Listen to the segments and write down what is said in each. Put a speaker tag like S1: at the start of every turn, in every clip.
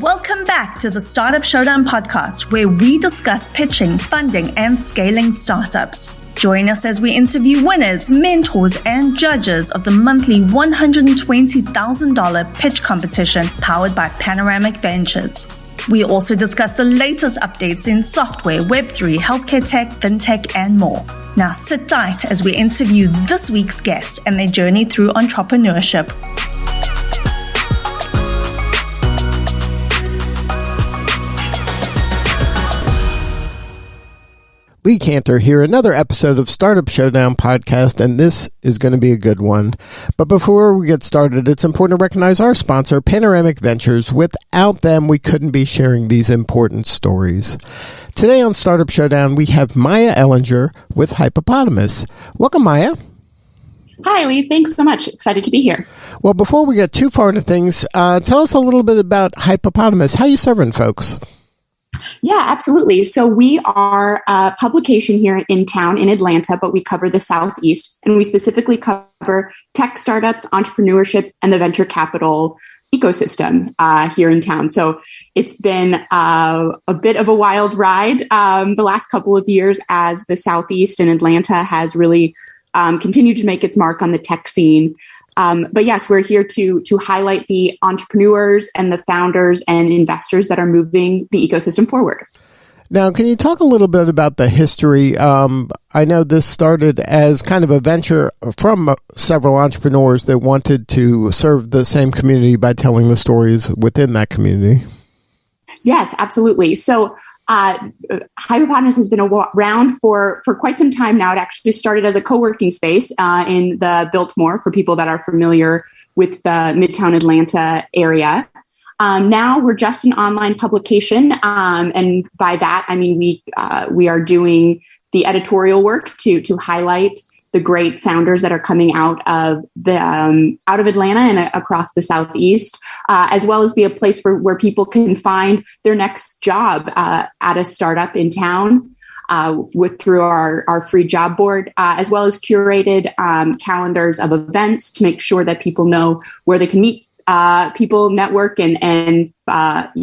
S1: Welcome back to the Startup Showdown podcast, where we discuss pitching, funding, and scaling startups. Join us as we interview winners, mentors, and judges of the monthly $120,000 pitch competition powered by Panoramic Ventures. We also discuss the latest updates in software, Web3, healthcare tech, fintech, and more. Now sit tight as we interview this week's guest and their journey through entrepreneurship.
S2: Lee Cantor here, another episode of Startup Showdown podcast, and this is going to be a good one. But before we get started, it's important to recognize our sponsor, Panoramic Ventures. Without them, we couldn't be sharing these important stories. Today on Startup Showdown, we have Maija Ehlinger with Hypepotamus. Welcome, Maija.
S3: Hi, Lee. Thanks so much. Excited to be here.
S2: Well, before we get too far into things, tell us a little bit about Hypepotamus. How are you serving folks?
S3: Yeah, absolutely. So we are a publication here in town in Atlanta, but we cover the Southeast, and we specifically cover tech startups, entrepreneurship, and the venture capital ecosystem here in town. So it's been a bit of a wild ride the last couple of years as the Southeast and Atlanta has really continued to make its mark on the tech scene. But yes, we're here to highlight the entrepreneurs and the founders and investors that are moving the ecosystem forward.
S2: Now, can you talk a little bit about the history? I know this started as kind of a venture from several entrepreneurs that wanted to serve the same community by telling the stories within that community.
S3: Yes, absolutely. So Hypepotamus has been around for quite some time now. It actually started as a co-working space in the Biltmore for people that are familiar with the Midtown Atlanta area. Now we're just an online publication, and by that I mean we are doing the editorial work to highlight the great founders that are coming out of Atlanta and across the Southeast, as well as be a place where people can find their next job at a startup in town through our free job board, as well as curated calendars of events to make sure that people know where they can meet people, network, and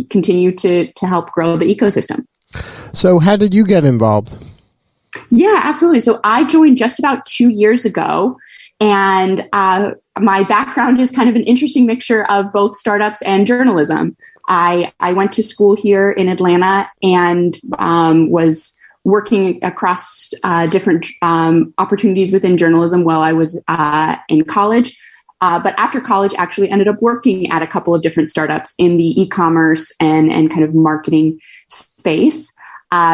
S3: continue to help grow the ecosystem.
S2: So how did you get involved?
S3: Yeah, absolutely. So I joined just about 2 years ago, and my background is kind of an interesting mixture of both startups and journalism. I went to school here in Atlanta and was working across different opportunities within journalism while I was in college. But after college, actually ended up working at a couple of different startups in the e-commerce and kind of marketing space.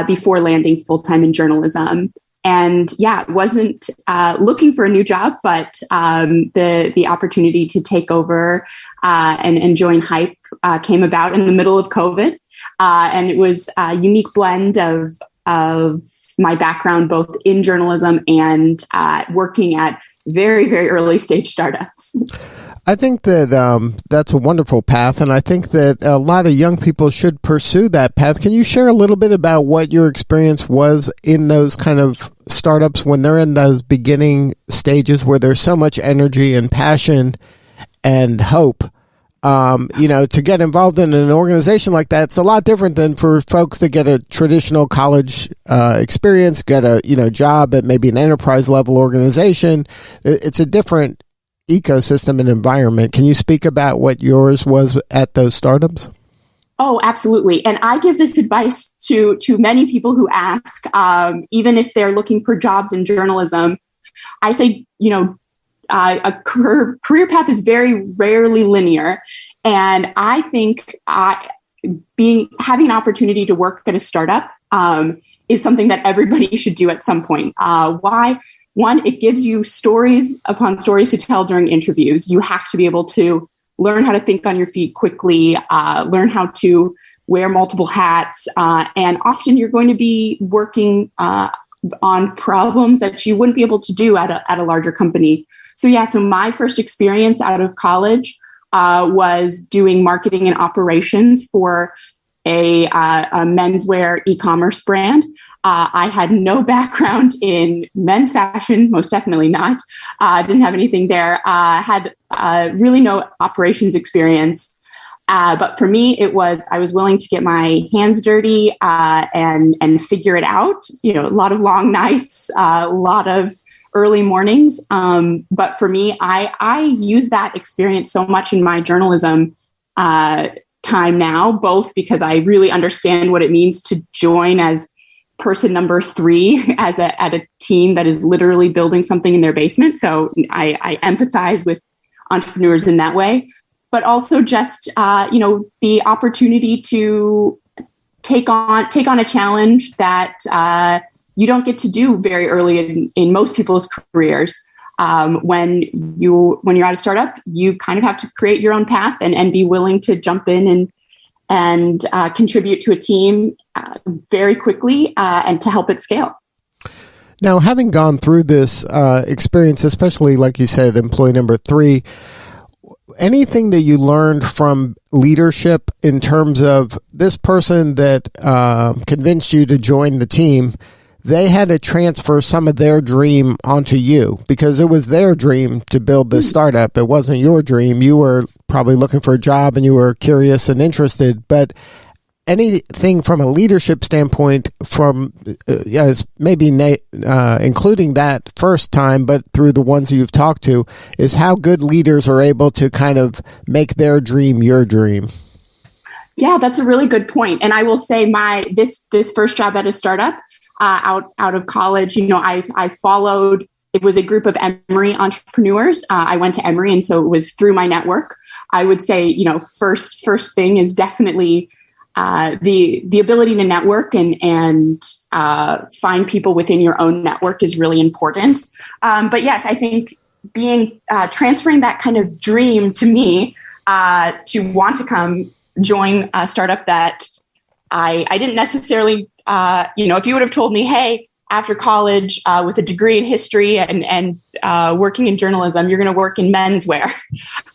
S3: Before landing full-time in journalism. And yeah, wasn't looking for a new job, but the opportunity to take over and join Hype came about in the middle of COVID. And it was a unique blend of my background, both in journalism and working at very, very early stage startups.
S2: I think that that's a wonderful path, and I think that a lot of young people should pursue that path. Can you share a little bit about what your experience was in those kind of startups when they're in those beginning stages where there's so much energy and passion and hope? To get involved in an organization like that, it's a lot different than for folks that get a traditional college experience, get a job at maybe an enterprise level organization. It's a different ecosystem and environment. Can you speak about what yours was at those startups?
S3: Oh, absolutely. And I give this advice to many people who ask, even if they're looking for jobs in journalism. I say, a career path is very rarely linear. And I think having an opportunity to work at a startup is something that everybody should do at some point. Why? One, it gives you stories upon stories to tell during interviews. You have to be able to learn how to think on your feet quickly, learn how to wear multiple hats, and often you're going to be working on problems that you wouldn't be able to do at a larger company. So my first experience out of college was doing marketing and operations for a menswear e-commerce brand. I had no background in men's fashion, most definitely not. Didn't have anything there. Had really no operations experience. But for me, I was willing to get my hands dirty and figure it out. A lot of long nights, a lot of early mornings. But for me, I use that experience so much in my journalism time now, both because I really understand what it means to join as person number 3 at a team that is literally building something in their basement. So I empathize with entrepreneurs in that way, but also just, the opportunity to take on a challenge that you don't get to do very early in most people's careers. When you're at a startup, you kind of have to create your own path and be willing to jump in and contribute to a team very quickly and to help it scale.
S2: Now, having gone through this experience, especially like you said, employee number 3, anything that you learned from leadership in terms of this person that convinced you to join the team, they had to transfer some of their dream onto you because it was their dream to build this startup. It wasn't your dream. You were probably looking for a job and you were curious and interested, but anything from a leadership standpoint from maybe including that first time, but through the ones you've talked to, is how good leaders are able to kind of make their dream your dream.
S3: Yeah, that's a really good point. And I will say this first job at a startup, out of college, I followed, it was a group of Emory entrepreneurs. I went to Emory, and so it was through my network. I would say, first thing is definitely the ability to network and find people within your own network is really important. But yes, I think transferring that kind of dream to me to want to come join a startup that I didn't necessarily, if you would have told me, hey, after college with a degree in history and working in journalism, you're going to work in menswear,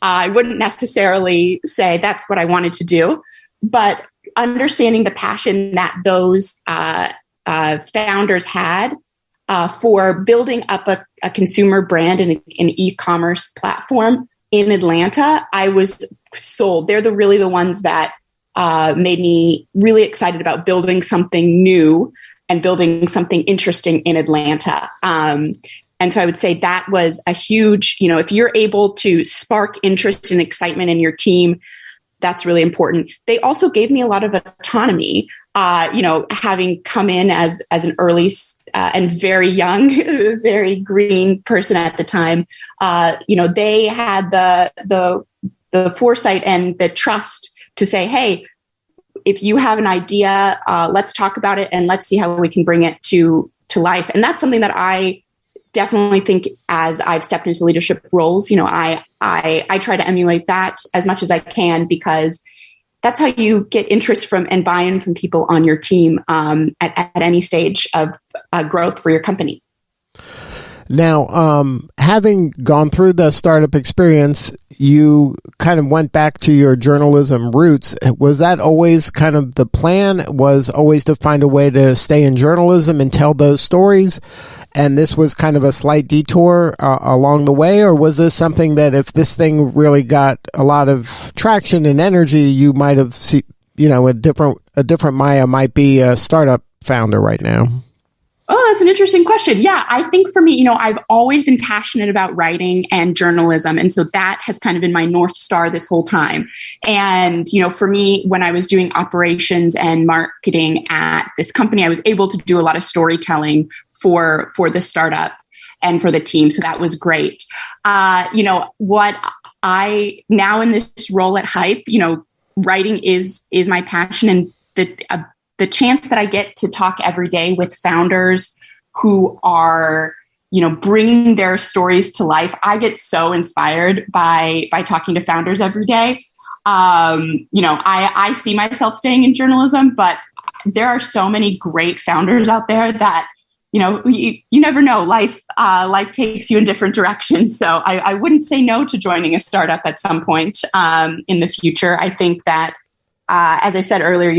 S3: I wouldn't necessarily say that's what I wanted to do. But understanding the passion that those founders had for building up a consumer brand and an e-commerce platform in Atlanta, I was sold. They're really the ones that made me really excited about building something new and building something interesting in Atlanta. And so I would say that was a huge, if you're able to spark interest and excitement in your team, that's really important. They also gave me a lot of autonomy, having come in as an early and very young, very green person at the time. They had the foresight and the trust to say, hey, if you have an idea, let's talk about it and let's see how we can bring it to life. And that's something that I definitely think as I've stepped into leadership roles, I try to emulate that as much as I can, because that's how you get interest from and buy-in from people on your team at any stage of growth for your company.
S2: Now, having gone through the startup experience, you kind of went back to your journalism roots. Was that always kind of the plan? Was always to find a way to stay in journalism and tell those stories? And this was kind of a slight detour along the way? Or was this something that if this thing really got a lot of traction and energy, you might have seen, a different Maija might be a startup founder right now?
S3: Oh, that's an interesting question. Yeah, I think for me, I've always been passionate about writing and journalism. And so that has kind of been my North Star this whole time. And, for me, when I was doing operations and marketing at this company, I was able to do a lot of storytelling for the startup and for the team. So that was great. What I now in this role at Hype, writing is my passion, and the chance that I get to talk every day with founders who are, bringing their stories to life. I get so inspired by talking to founders every day. I see myself staying in journalism, but there are so many great founders out there that, you never know. Life takes you in different directions. So I wouldn't say no to joining a startup at some point in the future. I think that, as I said earlier,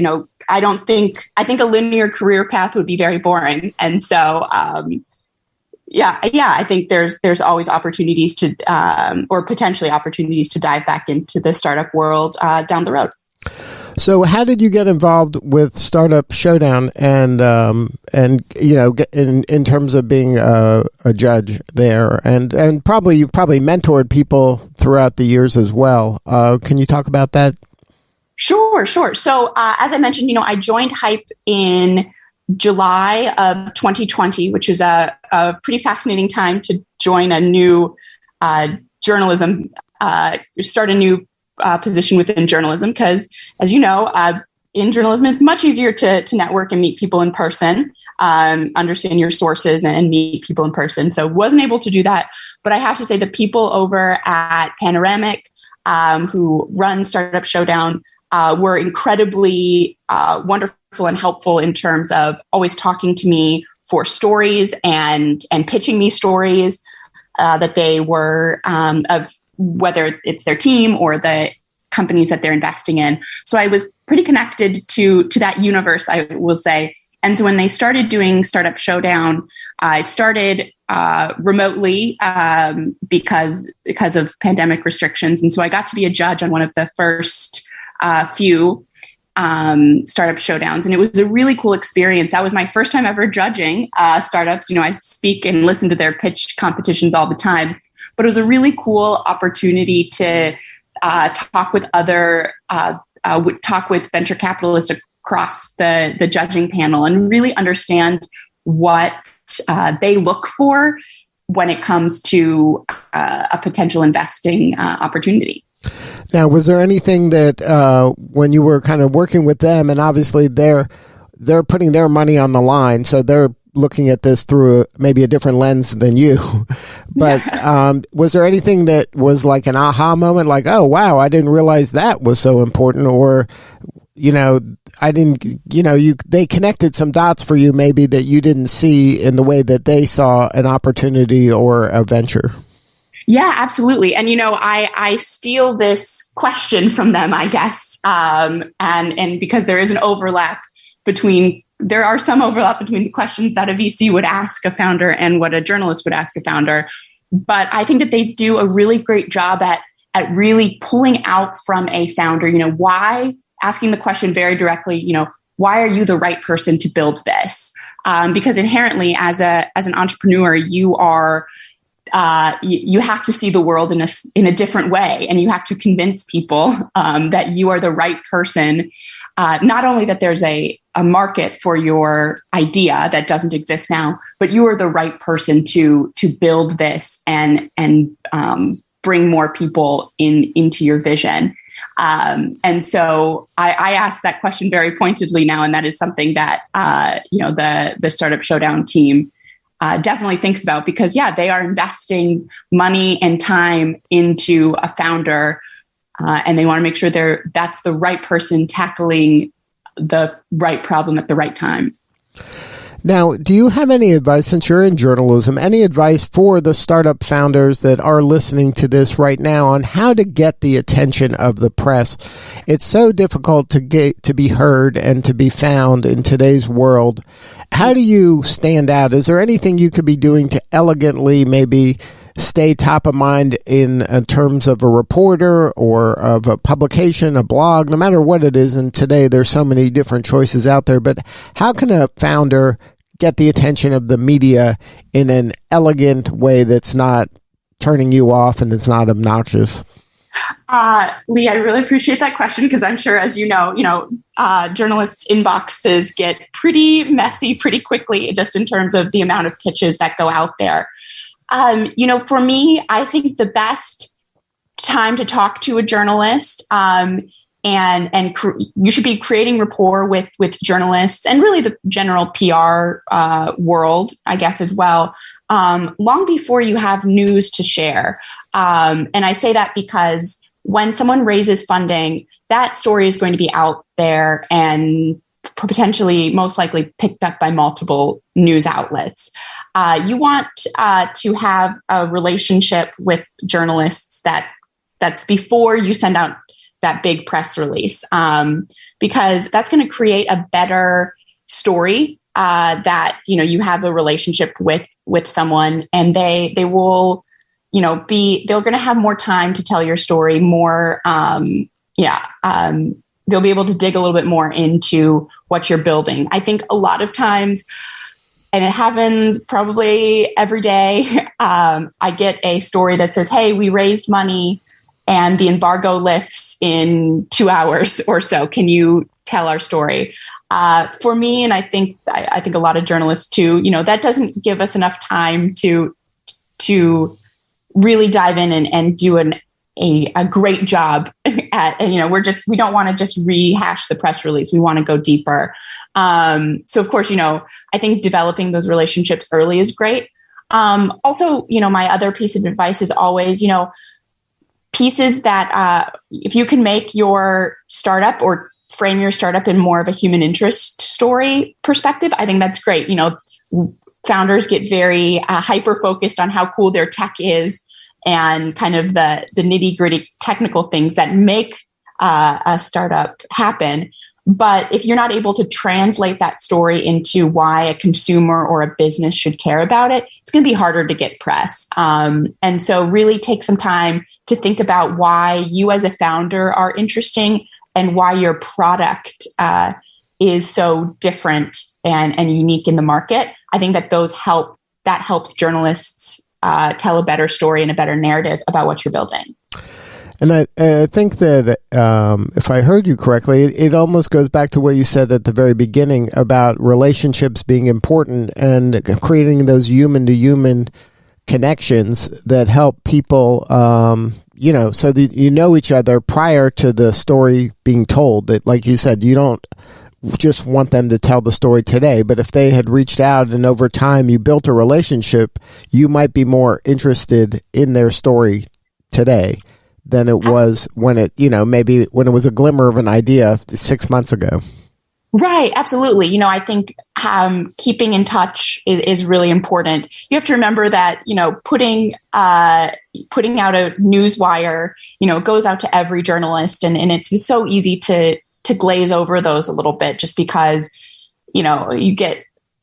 S3: I think a linear career path would be very boring. And so, Yeah. I think there's always opportunities to, or potentially opportunities to dive back into the startup world down the road.
S2: So, how did you get involved with Startup Showdown, and in terms of being a judge there, and you've probably mentored people throughout the years as well. Can you talk about that?
S3: Sure. So, as I mentioned, I joined Hype in July of 2020, which is a pretty fascinating time to join a new journalism, start a new position within journalism, because, as you know, in journalism, it's much easier to network and meet people in person, understand your sources and meet people in person. So wasn't able to do that. But I have to say the people over at Panoramic who run Startup Showdown were incredibly wonderful and helpful in terms of always talking to me for stories and pitching me stories that they were of whether it's their team or the companies that they're investing in. So I was pretty connected to that universe, I will say. And so when they started doing Startup Showdown, I started remotely because of pandemic restrictions. And so I got to be a judge on one of the first few Startup Showdowns. And it was a really cool experience. That was my first time ever judging startups. I speak and listen to their pitch competitions all the time. But it was a really cool opportunity to talk with venture capitalists across the judging panel and really understand what they look for when it comes to a potential investing opportunity.
S2: Now, was there anything that when you were kind of working with them, and obviously they're putting their money on the line, so they're looking at this through maybe a different lens than you, but was there anything that was like an aha moment, like, oh, wow, I didn't realize that was so important, or, I didn't, they connected some dots for you maybe that you didn't see in the way that they saw an opportunity or a venture?
S3: Yeah, absolutely. And, I steal this question from them, I guess. And because there is an overlap there are some overlap between the questions that a VC would ask a founder and what a journalist would ask a founder. But I think that they do a really great job at really pulling out from a founder, why, asking the question very directly, why are you the right person to build this? Because inherently as an entrepreneur, you are, you have to see the world in a different way. And you have to convince people that you are the right person. Not only that there's a market for your idea that doesn't exist now, but you are the right person to build this and bring more people into your vision. And so I ask that question very pointedly now, and that is something that the Startup Showdown team definitely thinks about, because they are investing money and time into a founder. And they want to make sure that's the right person tackling the right problem at the right time.
S2: Now, do you have any advice, since you're in journalism, any advice for the startup founders that are listening to this right now on how to get the attention of the press? It's so difficult to be heard and to be found in today's world. How do you stand out? Is there anything you could be doing to elegantly maybe stay top of mind in terms of a reporter or of a publication, a blog, no matter what it is? And today there's so many different choices out there, but how can a founder get the attention of the media in an elegant way that's not turning you off and it's not obnoxious?
S3: Lee, I really appreciate that question, because I'm sure, as you know, journalists' inboxes get pretty messy pretty quickly, just in terms of the amount of pitches that go out there. For me, I think the best time to talk to a journalist, you should be creating rapport with journalists and really the general PR world, I guess, as well, long before you have news to share. And I say that because when someone raises funding, that story is going to be out there and potentially, most likely, picked up by multiple news outlets. You want to have a relationship with journalists that's before you send out that big press release, because that's going to create a better story that you have a relationship with with someone, and they will, they're going to have more time to tell your story, more, they'll be able to dig a little bit more into what you're building. I think a lot of times, and it happens probably every day, I get a story that says, hey, we raised money and the embargo lifts in 2 hours or so. Can you tell our story? For me, and I think a lot of journalists too, that doesn't give us enough time to really dive in and do a great job at, we don't want to just rehash the press release. We want to go deeper. So of course, I think developing those relationships early is great. Also, my other piece of advice is always, pieces that if you can make your startup or frame your startup in more of a human interest story perspective, I think that's great. Founders get very hyper focused on how cool their tech is and kind of the nitty gritty technical things that make a startup happen. But if you're not able to translate that story into why a consumer or a business should care about it, it's going to be harder to get press. And so really take some time to think about why you as a founder are interesting and why your product is so different and unique in the market. I think that that helps journalists tell a better story and a better narrative about what you're building.
S2: And I think that if I heard you correctly, it almost goes back to what you said at the very beginning about relationships being important and creating those human-to-human connections that help people, so that you know each other prior to the story being told. That, like you said, you don't just want them to tell the story today, but if they had reached out and over time you built a relationship, you might be more interested in their story today than it was when it, maybe when it was a glimmer of an idea 6 months ago.
S3: Right. Absolutely. I think keeping in touch is really important. You have to remember that, putting out a news wire, goes out to every journalist, and it's so easy to glaze over those a little bit just because,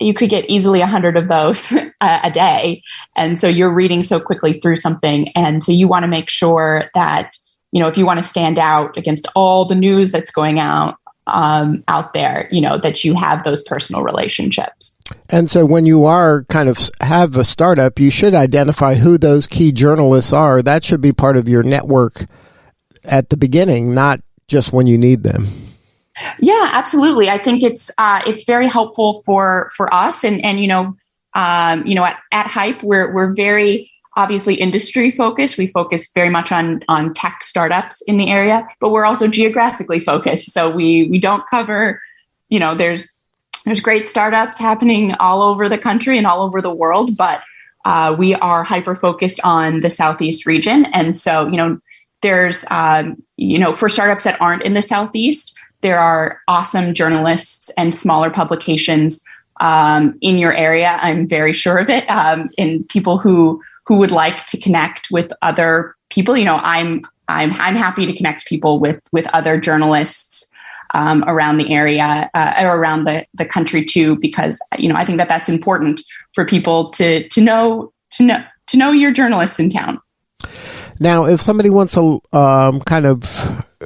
S3: you could get easily 100 of those a day. And so you're reading so quickly through something. And so you want to make sure that, if you want to stand out against all the news that's going out there, that you have those personal relationships.
S2: And so when you are kind of have a startup, you should identify who those key journalists are. That should be part of your network at the beginning, not just when you need them.
S3: Yeah, absolutely. I think it's very helpful for us, and at Hype we're very obviously industry focused. We focus very much on tech startups in the area, but we're also geographically focused. So we don't cover, there's great startups happening all over the country and all over the world, but we are hyper focused on the Southeast region, and so there's for startups that aren't in the Southeast, there are awesome journalists and smaller publications in your area. I'm very sure of it. And people who would like to connect with other people. I'm happy to connect people with other journalists around the area or around the country too, because I think that's important for people to know your journalists in town.
S2: Now, if somebody wants to kind of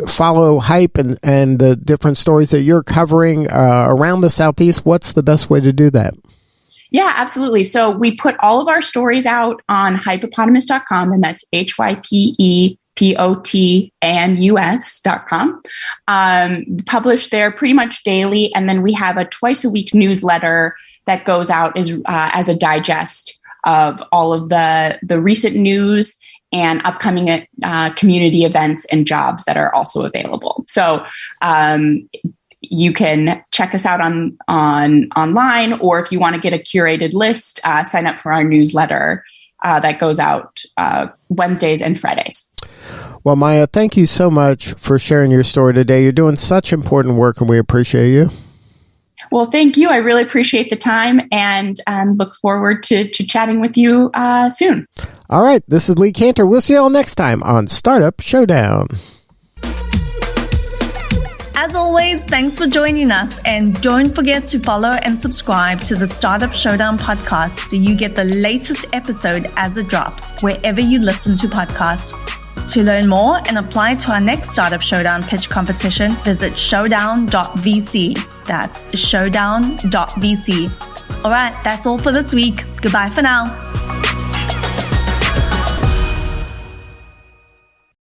S2: follow Hype and the different stories that you're covering around the Southeast, what's the best way to do that?
S3: Yeah, absolutely. So we put all of our stories out on hypepotamus.com, and that's hypepotamus.com. Published there pretty much daily. And then we have a twice a week newsletter that goes out as a digest of all of the recent news and upcoming community events and jobs that are also available. So you can check us out online, or if you want to get a curated list, sign up for our newsletter that goes out Wednesdays and Fridays.
S2: Well, Maija, thank you so much for sharing your story today. You're doing such important work, and we appreciate you.
S3: Well, thank you. I really appreciate the time, and look forward to chatting with you soon.
S2: All right. This is Lee Cantor. We'll see you all next time on Startup Showdown.
S1: As always, thanks for joining us, and don't forget to follow and subscribe to the Startup Showdown podcast so you get the latest episode as it drops wherever you listen to podcasts. To learn more and apply to our next Startup Showdown pitch competition, visit showdown.vc. That's showdown.vc. All right, that's all for this week. Goodbye for now.